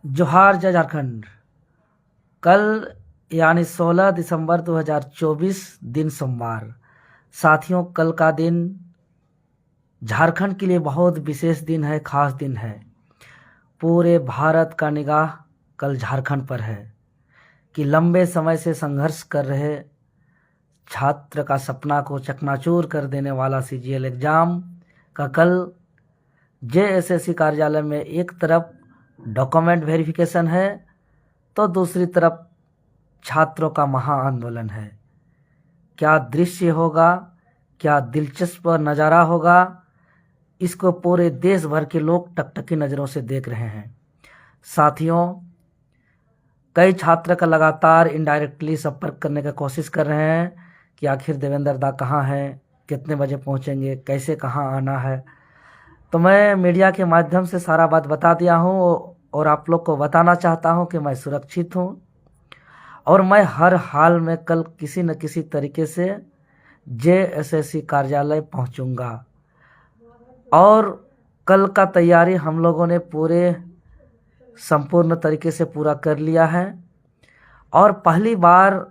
जोहार जय झारखंड। कल यानी 16 दिसंबर 2024 दिन सोमवार। साथियों, कल का दिन झारखंड के लिए बहुत विशेष दिन है, खास दिन है। पूरे भारत का निगाह कल झारखंड पर है कि लंबे समय से संघर्ष कर रहे छात्र का सपना को चकनाचूर कर देने वाला सीजीएल एग्जाम का कल जेएसएससी कार्यालय में एक तरफ डॉक्यूमेंट वेरिफिकेशन है तो दूसरी तरफ छात्रों का महाआंदोलन है। क्या दृश्य होगा, क्या दिलचस्प नज़ारा होगा, इसको पूरे देश भर के लोग टकटकी नज़रों से देख रहे हैं। साथियों, कई छात्र का लगातार इनडायरेक्टली संपर्क करने की कोशिश कर रहे हैं कि आखिर देवेंद्र दा कहाँ हैं, कितने बजे पहुँचेंगे, कैसे कहाँ आना है। तो मैं मीडिया के माध्यम से सारा बात बता दिया हूँ और आप लोग को बताना चाहता हूँ कि मैं सुरक्षित हूँ और मैं हर हाल में कल किसी न किसी तरीके से जेएसएससी कार्यालय पहुँचूँगा। और कल का तैयारी हम लोगों ने पूरे संपूर्ण तरीके से पूरा कर लिया है और पहली बार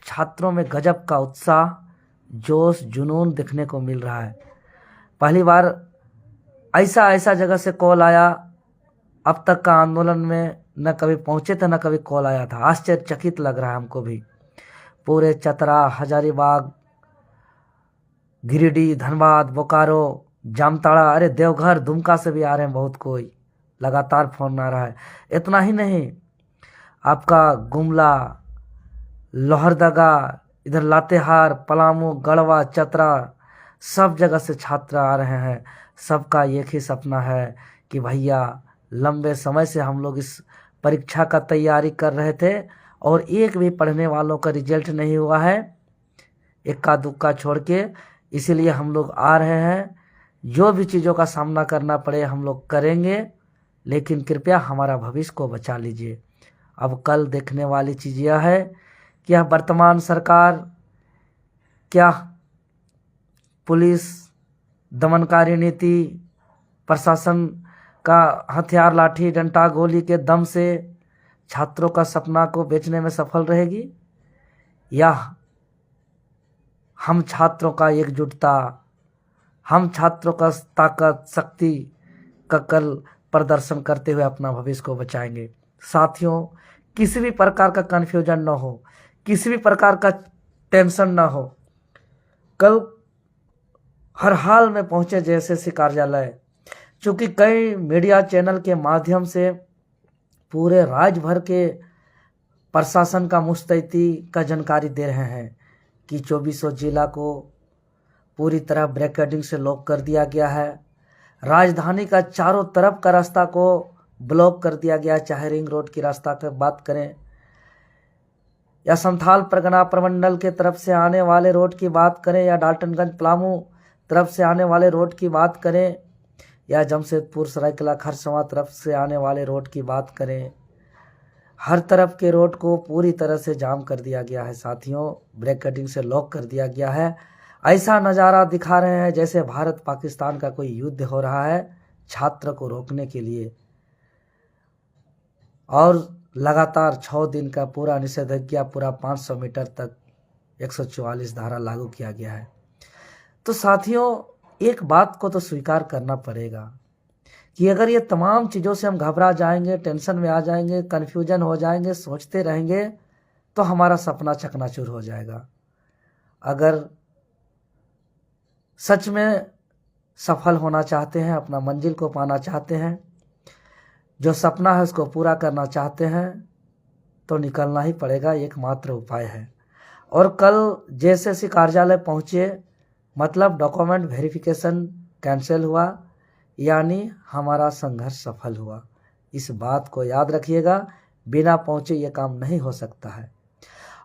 छात्रों में गजब का उत्साह, जोश, जुनून देखने को मिल रहा है। पहली बार ऐसा जगह से कॉल आया, अब तक का आंदोलन में न कभी पहुँचे थे न कभी कॉल आया था। आश्चर्यचकित लग रहा है हमको भी। पूरे चतरा, हजारीबाग, गिरिडीह, धनबाद, बोकारो, जामताड़ा, अरे देवघर, दुमका से भी आ रहे हैं बहुत कोई, लगातार फोन आ रहा है। इतना ही नहीं, आपका गुमला, लोहरदगा, इधर लातेहार, पलामू, गढ़वा, चतरा, सब जगह से छात्र आ रहे हैं। सबका एक ही सपना है कि भैया लंबे समय से हम लोग इस परीक्षा का तैयारी कर रहे थे और एक भी पढ़ने वालों का रिजल्ट नहीं हुआ है, इक्का दुक्का छोड़ के, इसीलिए हम लोग आ रहे हैं। जो भी चीज़ों का सामना करना पड़े हम लोग करेंगे, लेकिन कृपया हमारा भविष्य को बचा लीजिए। अब कल देखने वाली चीज़ यह है कि यह वर्तमान सरकार क्या पुलिस दमनकारी नीति, प्रशासन का हथियार, लाठी डंडा, गोली के दम से छात्रों का सपना को बेचने में सफल रहेगी, या हम छात्रों का एकजुटता, हम छात्रों का ताकत, शक्ति का कल प्रदर्शन करते हुए अपना भविष्य को बचाएंगे। साथियों, किसी भी प्रकार का कन्फ्यूजन ना हो, किसी भी प्रकार का टेंशन ना हो। कल हर हाल में पहुंचे जेएसएससी कार्यालय, चूँकि कई मीडिया चैनल के माध्यम से पूरे राज्य भर के प्रशासन का मुस्तैदी का जानकारी दे रहे हैं कि 2400 जिला को पूरी तरह ब्रैकेटिंग से लॉक कर दिया गया है। राजधानी का चारों तरफ का रास्ता को ब्लॉक कर दिया गया है, चाहे रिंग रोड की रास्ता की बात करें या संथाल परगना प्रमंडल के तरफ से आने वाले रोड की बात करें, या डाल्टनगंज पलामू तरफ से आने वाले रोड की बात करें, या जमशेदपुर सरायकला खरसवां तरफ से आने वाले रोड की बात करें। हर तरफ के रोड को पूरी तरह से जाम कर दिया गया है। साथियों, ब्रैकेटिंग से लॉक कर दिया गया है। ऐसा नज़ारा दिखा रहे हैं जैसे भारत पाकिस्तान का कोई युद्ध हो रहा है छात्र को रोकने के लिए। और लगातार 6 दिन का पूरा निषेधाज्ञा, पूरा 500 मीटर तक 144 धारा लागू किया गया है। तो साथियों, एक बात को तो स्वीकार करना पड़ेगा कि अगर ये तमाम चीज़ों से हम घबरा जाएंगे, टेंशन में आ जाएंगे, कन्फ्यूजन हो जाएंगे, सोचते रहेंगे, तो हमारा सपना चकनाचूर हो जाएगा। अगर सच में सफल होना चाहते हैं, अपना मंजिल को पाना चाहते हैं, जो सपना है उसको पूरा करना चाहते हैं, तो निकलना ही पड़ेगा, एकमात्र उपाय है। और कल जेएसएससी कार्यालय पहुँचे मतलब डॉक्यूमेंट वेरिफिकेशन कैंसिल हुआ, यानी हमारा संघर्ष सफल हुआ। इस बात को याद रखिएगा, बिना पहुँचे ये काम नहीं हो सकता है।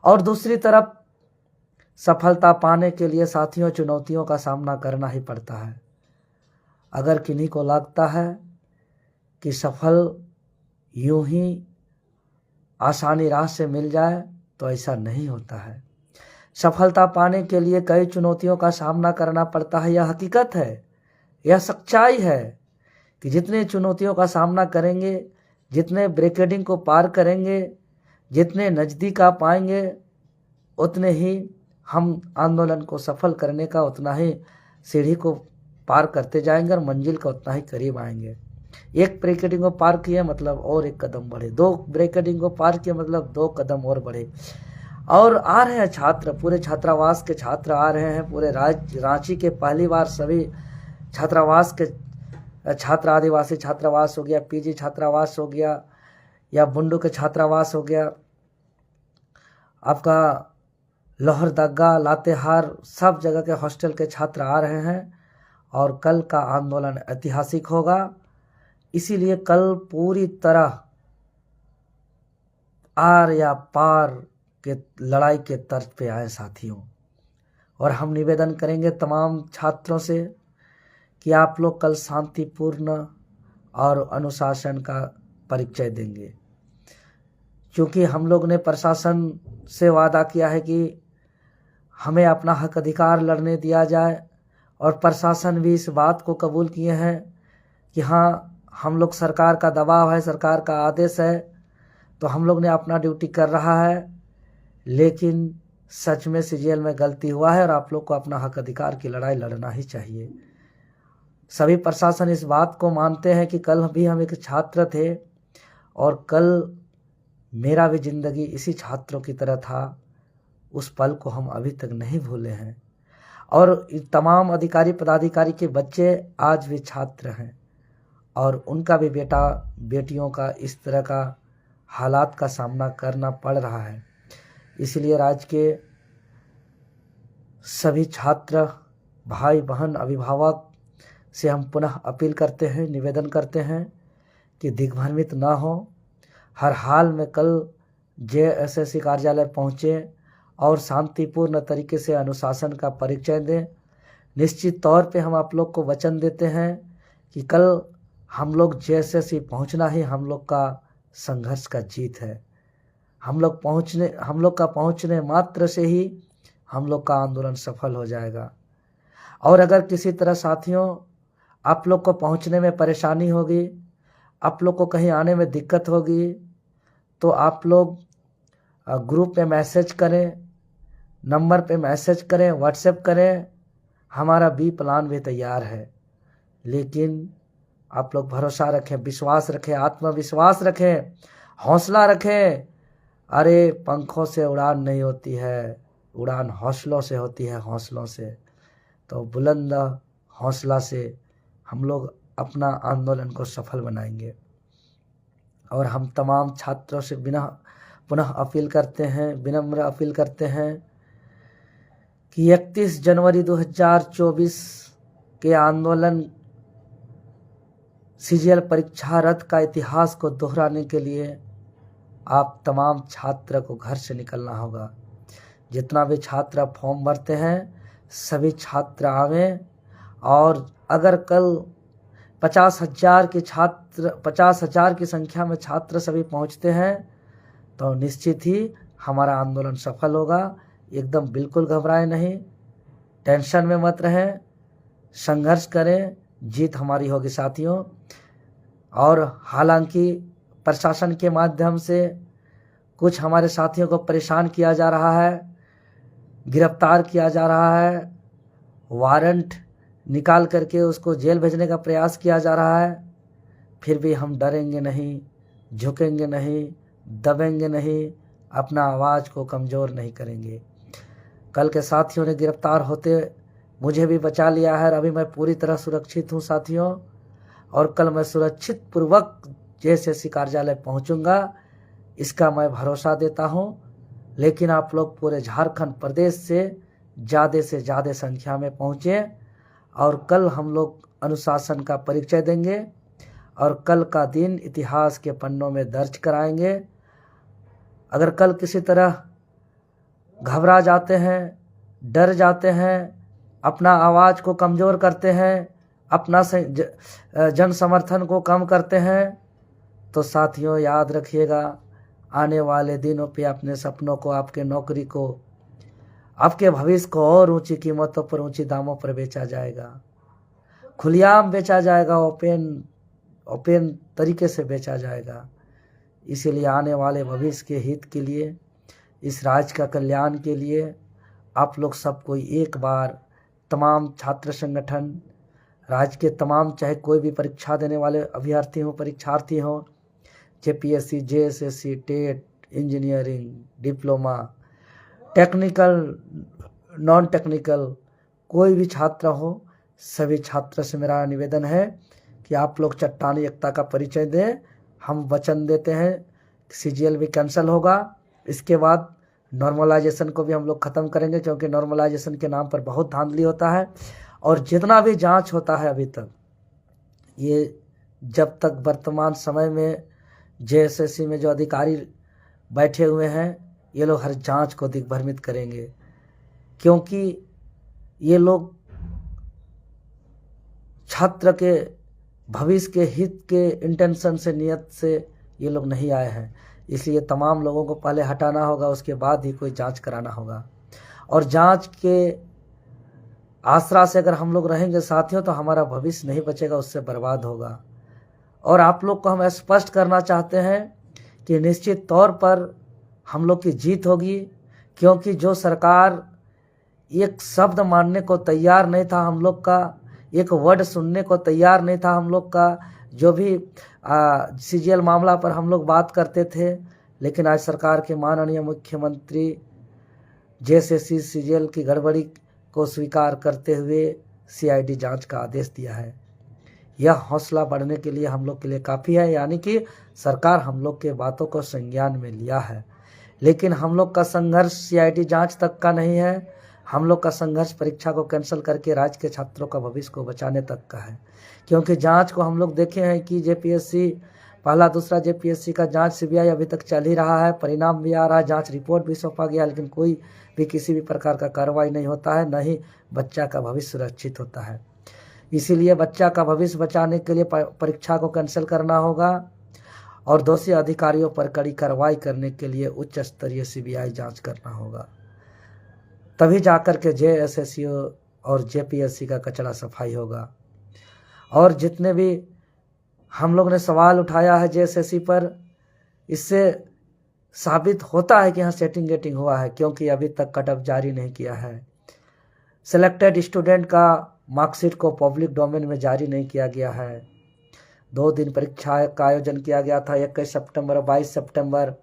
और दूसरी तरफ सफलता पाने के लिए साथियों चुनौतियों का सामना करना ही पड़ता है। अगर किन्हीं को लगता है कि सफल यूं ही आसानी राह से मिल जाए, तो ऐसा नहीं होता है। सफलता पाने के लिए कई चुनौतियों का सामना करना पड़ता है। यह हकीकत है, यह सच्चाई है कि जितने चुनौतियों का सामना करेंगे, जितने ब्रिगेडिंग को पार करेंगे, जितने नज़दीक आ पाएंगे, उतने ही हम आंदोलन को सफल करने का उतना ही सीढ़ी को पार करते जाएंगे और मंजिल का उतना ही करीब आएंगे। एक ब्रिगेडिंग को पार किया मतलब और एक कदम बढ़े, 2 ब्रिगेडिंग को पार किया मतलब 2 कदम और बढ़े। और आ रहे हैं छात्र, पूरे छात्रावास के छात्र आ रहे हैं, पूरे रांची के पहली बार सभी छात्रावास के छात्र, आदिवासी छात्रावास हो गया, पीजी छात्रावास हो गया, या बुंडू के छात्रावास हो गया, आपका लोहरदगा, लातेहार, सब जगह के हॉस्टल के छात्र आ रहे हैं। और कल का आंदोलन ऐतिहासिक होगा, इसीलिए कल पूरी तरह आर या पार के लड़ाई के तर्ज पे आए साथियों। और हम निवेदन करेंगे तमाम छात्रों से कि आप लोग कल शांतिपूर्ण और अनुशासन का परिचय देंगे, क्योंकि हम लोग ने प्रशासन से वादा किया है कि हमें अपना हक अधिकार लड़ने दिया जाए, और प्रशासन भी इस बात को कबूल किए हैं कि हाँ, हम लोग सरकार का दबाव है, सरकार का आदेश है, तो हम लोग ने अपना ड्यूटी कर रहा है। लेकिन सच में सीजीएल में गलती हुआ है और आप लोग को अपना हक अधिकार की लड़ाई लड़ना ही चाहिए। सभी प्रशासन इस बात को मानते हैं कि कल भी हम एक छात्र थे और कल मेरा भी जिंदगी इसी छात्रों की तरह था। उस पल को हम अभी तक नहीं भूले हैं। और तमाम अधिकारी पदाधिकारी के बच्चे आज भी छात्र हैं और उनका भी बेटा बेटियों का इस तरह का हालात का सामना करना पड़ रहा है। इसलिए राज्य के सभी छात्र भाई बहन अभिभावक से हम पुनः अपील करते हैं, निवेदन करते हैं कि दिग्भ्रमित ना हो, हर हाल में कल जेएसएससी कार्यालय पहुँचे और शांतिपूर्ण तरीके से अनुशासन का परिचय दें। निश्चित तौर पे हम आप लोग को वचन देते हैं कि कल हम लोग जेएसएससी पहुँचना ही हम लोग का संघर्ष का जीत है। हम लोग का पहुँचने मात्र से ही हम लोग का आंदोलन सफल हो जाएगा। और अगर किसी तरह साथियों आप लोग को पहुँचने में परेशानी होगी, आप लोग को कहीं आने में दिक्कत होगी, तो आप लोग ग्रुप पे मैसेज करें, नंबर पे मैसेज करें, व्हाट्सएप करें। हमारा बी प्लान भी तैयार है। लेकिन आप लोग भरोसा रखें, विश्वास रखें, आत्मविश्वास रखें, हौसला रखें। अरे पंखों से उड़ान नहीं होती है, उड़ान हौसलों से होती है, हौसलों से। तो बुलंद हौसला से हम लोग अपना आंदोलन को सफल बनाएंगे। और हम तमाम छात्रों से पुनः अपील करते हैं, विनम्र अपील करते हैं कि 31 जनवरी 2024 के आंदोलन सीजीएल परीक्षा रद्द का इतिहास को दोहराने के लिए आप तमाम छात्र को घर से निकलना होगा। जितना भी छात्र फॉर्म भरते हैं सभी छात्र आवें। और अगर कल 50,000 की संख्या में छात्र सभी पहुंचते हैं तो निश्चित ही हमारा आंदोलन सफल होगा। एकदम बिल्कुल घबराएं नहीं, टेंशन में मत रहें, संघर्ष करें, जीत हमारी होगी साथियों। और हालांकि प्रशासन के माध्यम से कुछ हमारे साथियों को परेशान किया जा रहा है, गिरफ्तार किया जा रहा है, वारंट निकाल करके उसको जेल भेजने का प्रयास किया जा रहा है, फिर भी हम डरेंगे नहीं, झुकेंगे नहीं, दबेंगे नहीं, अपना आवाज़ को कमज़ोर नहीं करेंगे। कल के साथियों ने गिरफ्तार होते मुझे भी बचा लिया है और अभी मैं पूरी तरह सुरक्षित हूँ साथियों। और कल मैं सुरक्षित पूर्वक जेएसएससी कार्यालय पहुँचूँगा, इसका मैं भरोसा देता हूँ। लेकिन आप लोग पूरे झारखंड प्रदेश से ज़्यादा संख्या में पहुँचें और कल हम लोग अनुशासन का परिचय देंगे और कल का दिन इतिहास के पन्नों में दर्ज कराएंगे। अगर कल किसी तरह घबरा जाते हैं, डर जाते हैं, अपना आवाज़ को कमज़ोर करते हैं, अपना जन समर्थन को कम करते हैं, तो साथियों याद रखिएगा आने वाले दिनों पे अपने सपनों को, आपके नौकरी को, आपके भविष्य को और ऊंची कीमतों पर, ऊंची दामों पर बेचा जाएगा, खुलेआम बेचा जाएगा, ओपन तरीके से बेचा जाएगा। इसीलिए आने वाले भविष्य के हित के लिए, इस राज्य का कल्याण के लिए आप लोग सबको एक बार तमाम छात्र संगठन, राज्य के तमाम, चाहे कोई भी परीक्षा देने वाले अभ्यर्थी हों, परीक्षार्थी हों, JPSC, JSSC, TET, engineering, diploma, technical, non technical, कोई भी छात्र हो, सभी छात्र से मेरा निवेदन है कि आप लोग चट्टानी एकता का परिचय दें। हम वचन देते हैं सीजीएल भी कैंसिल होगा, इसके बाद नॉर्मलाइजेशन को भी हम लोग ख़त्म करेंगे, क्योंकि नॉर्मलाइजेशन के नाम पर बहुत धांधली होता है। और जितना भी जांच होता है अभी तक, ये जब तक वर्तमान समय में जेएसएससी में जो अधिकारी बैठे हुए हैं, ये लोग हर जांच को दिग्भ्रमित करेंगे, क्योंकि ये लोग छात्र के भविष्य के हित के इंटेंशन से, नियत से ये लोग नहीं आए हैं। इसलिए तमाम लोगों को पहले हटाना होगा, उसके बाद ही कोई जांच कराना होगा। और जांच के आसरा से अगर हम लोग रहेंगे साथियों, तो हमारा भविष्य नहीं बचेगा, उससे बर्बाद होगा। और आप लोग को हम स्पष्ट करना चाहते हैं कि निश्चित तौर पर हम लोग की जीत होगी, क्योंकि जो सरकार एक शब्द मानने को तैयार नहीं था, हम लोग का एक वर्ड सुनने को तैयार नहीं था, हम लोग का जो भी सीजीएल मामला पर हम लोग बात करते थे, लेकिन आज सरकार के माननीय मुख्यमंत्री जेएसएससी सीजीएल की गड़बड़ी को स्वीकार करते हुए सीआईडी जांच का आदेश दिया है। यह हौसला बढ़ने के लिए हम लोग के लिए काफ़ी है, यानी कि सरकार हम लोग के बातों को संज्ञान में लिया है। लेकिन हम लोग का संघर्ष सीआईडी जांच तक का नहीं है, हम लोग का संघर्ष परीक्षा को कैंसिल करके राज्य के छात्रों का भविष्य को बचाने तक का है। क्योंकि जांच को हम लोग देखे हैं कि जेपीएससी, पहला दूसरा जेपीएससी का जांच सीबीआई अभी तक चल ही रहा है, परिणाम भी आ रहा है, जांच रिपोर्ट भी सौंपा गया, लेकिन कोई भी किसी भी प्रकार का कार्रवाई नहीं होता है, न ही बच्चा का भविष्य सुरक्षित होता है। इसीलिए बच्चा का भविष्य बचाने के लिए परीक्षा को कैंसिल करना होगा और दोषी अधिकारियों पर कड़ी कार्रवाई करने के लिए उच्च स्तरीय सीबीआई जांच करना होगा। तभी जाकर के जेएसएससी और जेपीएससी का कचरा सफाई होगा। और जितने भी हम लोग ने सवाल उठाया है जेएसएससी पर, इससे साबित होता है कि यहाँ सेटिंग गेटिंग हुआ है, क्योंकि अभी तक कट ऑफ जारी नहीं किया है। सिलेक्टेड स्टूडेंट का मार्कशीट को पब्लिक डोमेन में जारी नहीं किया गया है। 2 दिन परीक्षा का आयोजन किया गया था, 21 सितंबर और 22 सितंबर।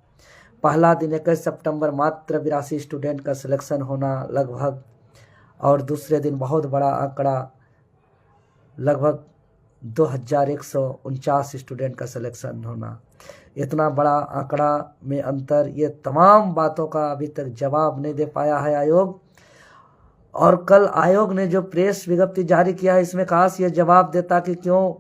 पहला दिन 21 सितंबर मात्र 82 स्टूडेंट का सिलेक्शन होना लगभग, और दूसरे दिन बहुत बड़ा आंकड़ा, लगभग 2149 स्टूडेंट का सिलेक्शन होना। इतना बड़ा आंकड़ा में अंतर, ये तमाम बातों का अभी तक जवाब नहीं दे पाया है आयोग। और कल आयोग ने जो प्रेस विज्ञप्ति जारी किया है, इसमें काश ये जवाब देता कि क्यों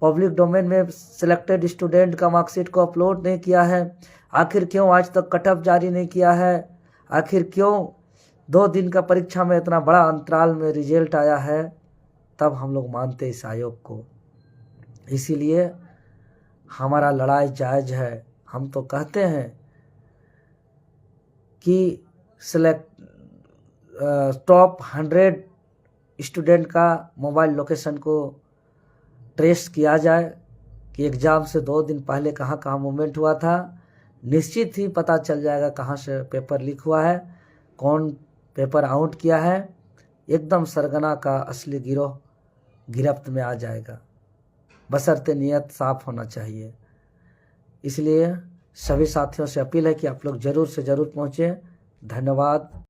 पब्लिक डोमेन में सिलेक्टेड स्टूडेंट का मार्कशीट को अपलोड नहीं किया है, आखिर क्यों आज तक कट ऑफ जारी नहीं किया है, आखिर क्यों 2 दिन का परीक्षा में इतना बड़ा अंतराल में रिजल्ट आया है, तब हम लोग मानते इस आयोग को। इसीलिए हमारा लड़ाई जायज़ है। हम तो कहते हैं कि टॉप 100 स्टूडेंट का मोबाइल लोकेशन को ट्रेस किया जाए कि एग्ज़ाम से 2 दिन पहले कहाँ कहाँ मूवमेंट हुआ था। निश्चित ही पता चल जाएगा कहाँ से पेपर लीक हुआ है, कौन पेपर आउट किया है। एकदम सरगना का असली गिरोह गिरफ्त में आ जाएगा, बशर्ते नियत साफ होना चाहिए। इसलिए सभी साथियों से अपील है कि आप लोग ज़रूर से ज़रूर पहुँचें। धन्यवाद।